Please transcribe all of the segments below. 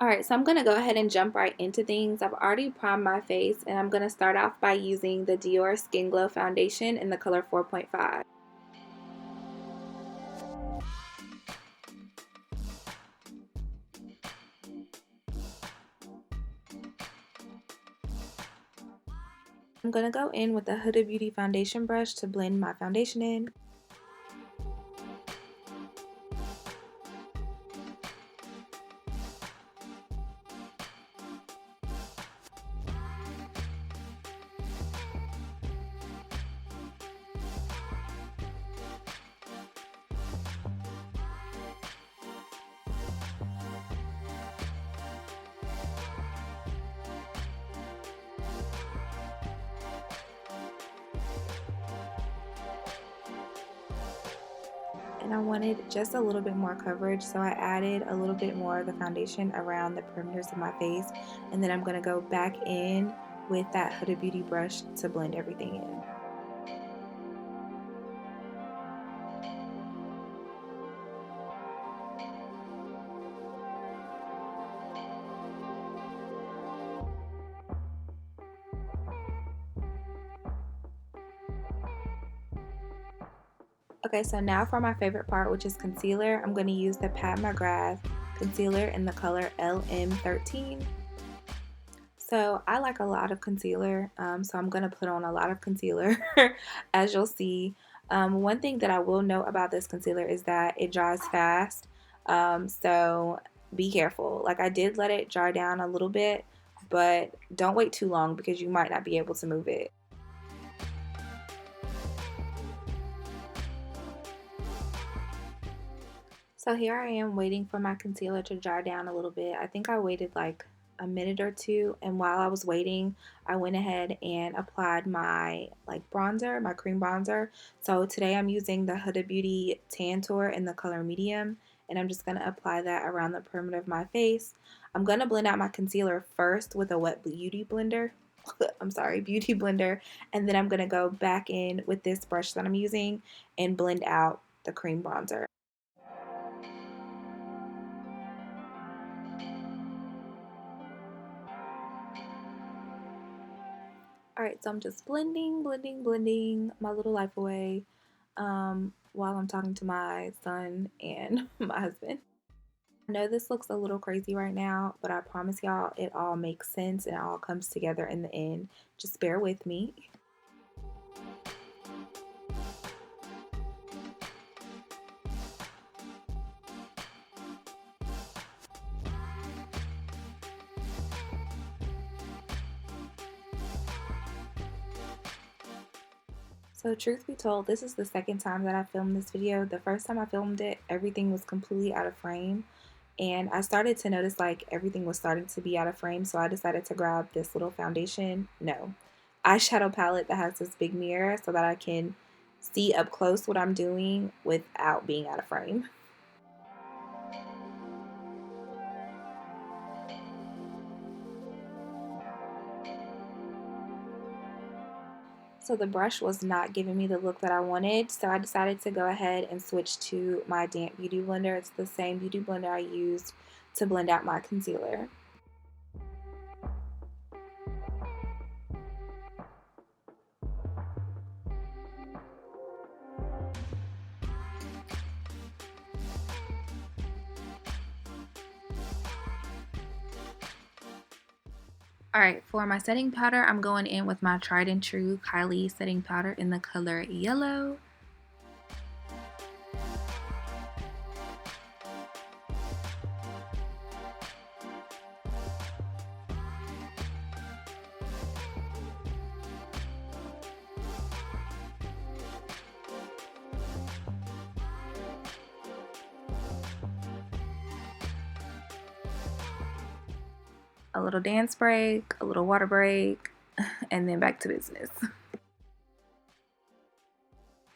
Alright, so I'm going to go ahead and jump right into things. I've already primed my face, and I'm going to start off by using the Dior Skin Glow Foundation in the color 4.5. I'm going to go in with the Huda Beauty foundation brush to blend my foundation in. And I wanted just a little bit more coverage, so I added a little bit more of the foundation around the perimeters of my face, and then I'm going to go back in with that Huda Beauty brush to blend everything in. Okay, so now for my favorite part, which is concealer. I'm going to use the Pat McGrath concealer in the color LM13. So I like a lot of concealer, so I'm going to put on a lot of concealer, as you'll see. One thing that I will note about this concealer is that it dries fast, so be careful. Like, I did let it dry down a little bit, but don't wait too long because you might not be able to move it. So here I am waiting for my concealer to dry down a little bit. I think I waited like a minute or two, and while I was waiting, I went ahead and applied my bronzer, my cream bronzer. So today I'm using the Huda Beauty Tantour in the color medium, and I'm just going to apply that around the perimeter of my face. I'm going to blend out my concealer first with a wet beauty blender. I'm sorry, beauty blender, and then I'm going to go back in with this brush that I'm using and blend out the cream bronzer. Alright, so I'm just blending my little life away while I'm talking to my son and my husband. I know this looks a little crazy right now, but I promise y'all it all makes sense and it all comes together in the end. Just bear with me. So truth be told, this is the second time that I filmed this video. The first time I filmed it, everything was completely out of frame. And I started to notice like everything was starting to be out of frame, so I decided to grab this little foundation, no, eyeshadow palette that has this big mirror so that I can see up close what I'm doing without being out of frame. So the brush was not giving me the look that I wanted, so I decided to go ahead and switch to my damp beauty blender. It's the same beauty blender I used to blend out my concealer. Alright, for my setting powder, I'm going in with my tried and true Kylie setting powder in the color yellow. A little dance break, a little water break, and then back to business.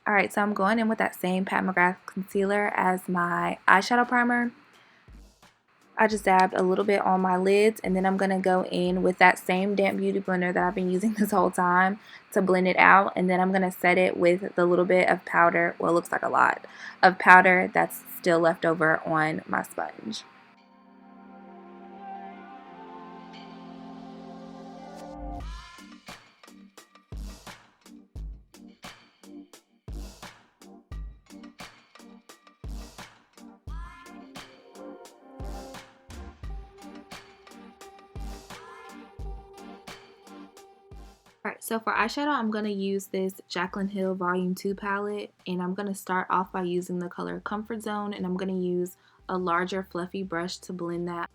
Alright, so I'm going in with that same Pat McGrath concealer as my eyeshadow primer. I just dabbed a little bit on my lids, and then I'm going to go in with that same damp beauty blender that I've been using this whole time to blend it out, and then I'm going to set it with the little bit of powder, well, it looks like a lot of powder that's still left over on my sponge. Alright, so for eyeshadow, I'm going to use this Jaclyn Hill Volume 2 palette, and I'm going to start off by using the color Comfort Zone, and I'm going to use a larger fluffy brush to blend that.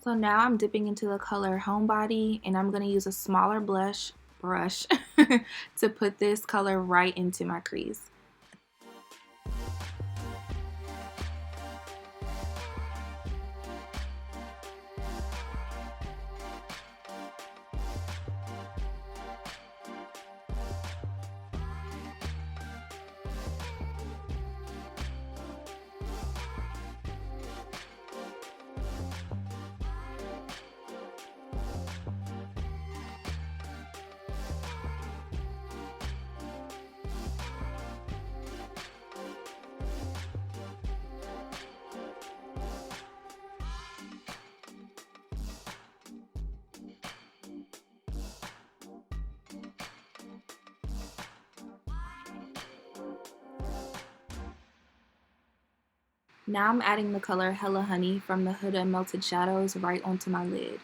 So now I'm dipping into the color Homebody, and I'm going to use a smaller brush to put this color right into my crease. Now I'm adding the color Hella Honey from the Huda Melted Shadows right onto my lid.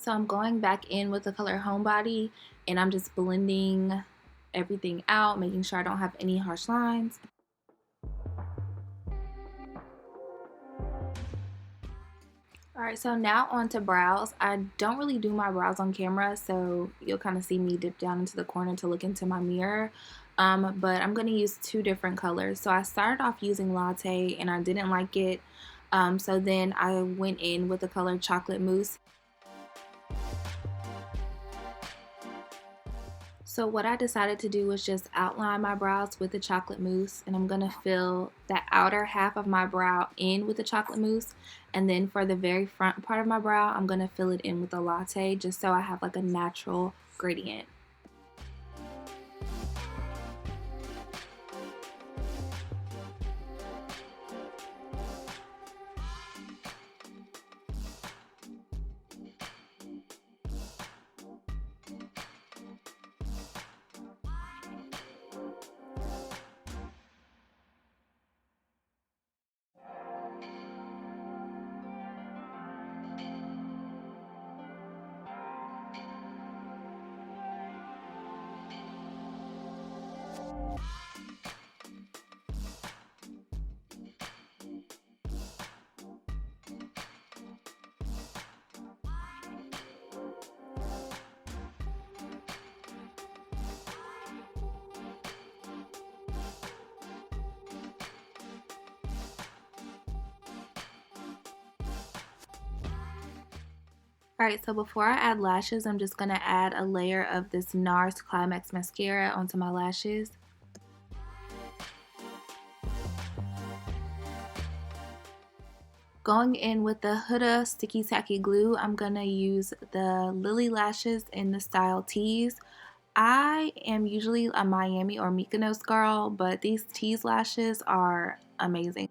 So I'm going back in with the color Homebody, and I'm just blending everything out, making sure I don't have any harsh lines. Alright, so now on to brows. I don't really do my brows on camera, so you'll kind of see me dip down into the corner to look into my mirror. But I'm going to use two different colors. So I started off using Latte, and I didn't like it. So then I went in with the color Chocolate Mousse. So what I decided to do was just outline my brows with the chocolate mousse, and I'm going to fill that outer half of my brow in with the chocolate mousse, and then for the very front part of my brow, I'm going to fill it in with a latte just so I have like a natural gradient. Alright, so before I add lashes, I'm just going to add a layer of this NARS Climax Mascara onto my lashes. Going in with the Huda Sticky Tacky Glue, I'm going to use the Lilly lashes in the style Tease. I am usually a Miami or Mykonos girl, but these Tease lashes are amazing.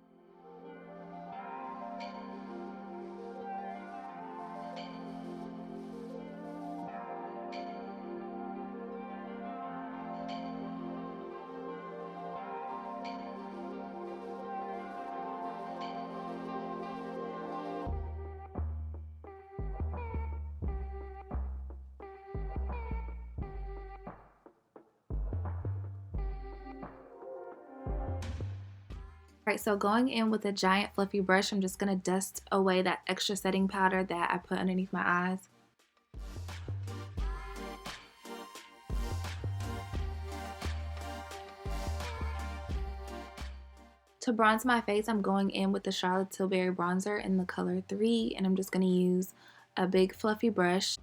Alright, so going in with a giant fluffy brush, I'm just going to dust away that extra setting powder that I put underneath my eyes. To bronze my face, I'm going in with the Charlotte Tilbury bronzer in the color 3, and I'm just going to use a big fluffy brush.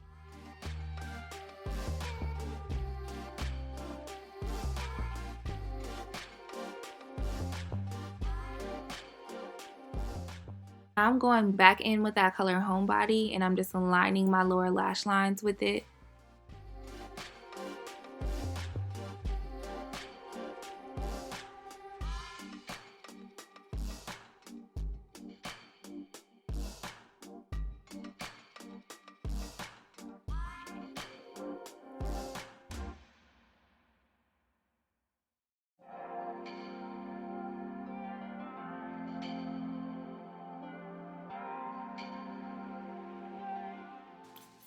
I'm going back in with that color Homebody, and I'm just aligning my lower lash lines with it.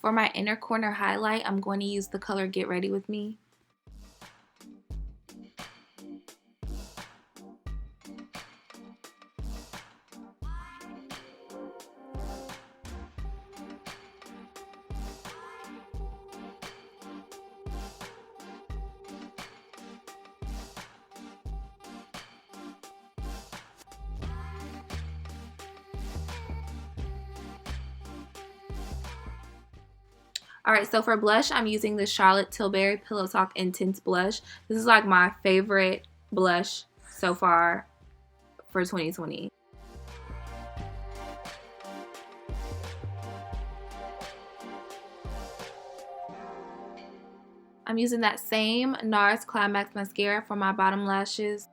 For my inner corner highlight, I'm going to use the color Get Ready With Me. Alright, so for blush, I'm using the Charlotte Tilbury Pillow Talk Intense Blush. This is like my favorite blush so far for 2020. I'm using that same NARS Climax Mascara for my bottom lashes.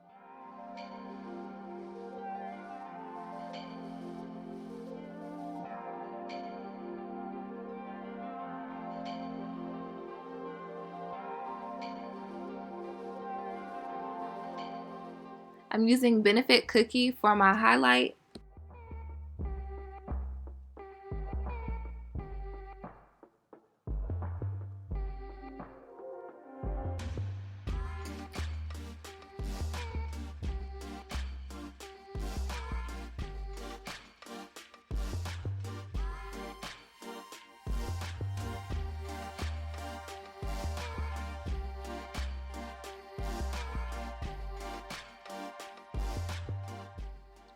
I'm using Benefit Cookie for my highlight.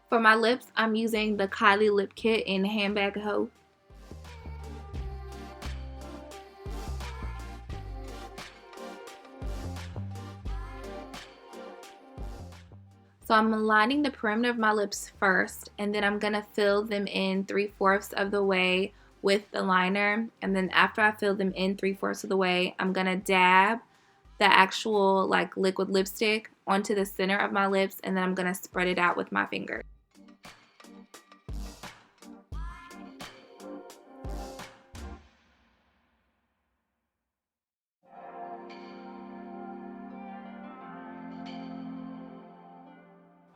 For my lips, I'm using the Kylie Lip Kit in Handbag. So I'm aligning the perimeter of my lips first, and then I'm going to fill them in 3/4 of the way with the liner. And then after I fill them in 3/4 of the way, I'm going to dab the actual like liquid lipstick onto the center of my lips, and then I'm going to spread it out with my finger.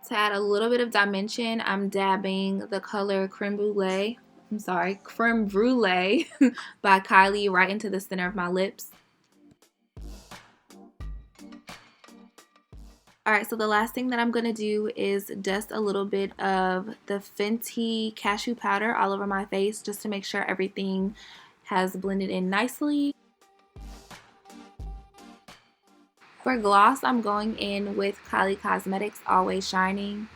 To add a little bit of dimension, I'm dabbing the color Creme Brulee by Kylie right into the center of my lips. Alright, so the last thing that I'm going to do is dust a little bit of the Fenty cashew powder all over my face just to make sure everything has blended in nicely. For gloss, I'm going in with Kylie Cosmetics Always Shining.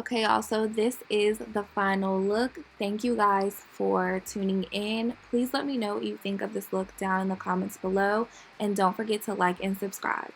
Okay, also, this is the final look. Thank you guys for tuning in. Please let me know what you think of this look down in the comments below, and don't forget to like and subscribe.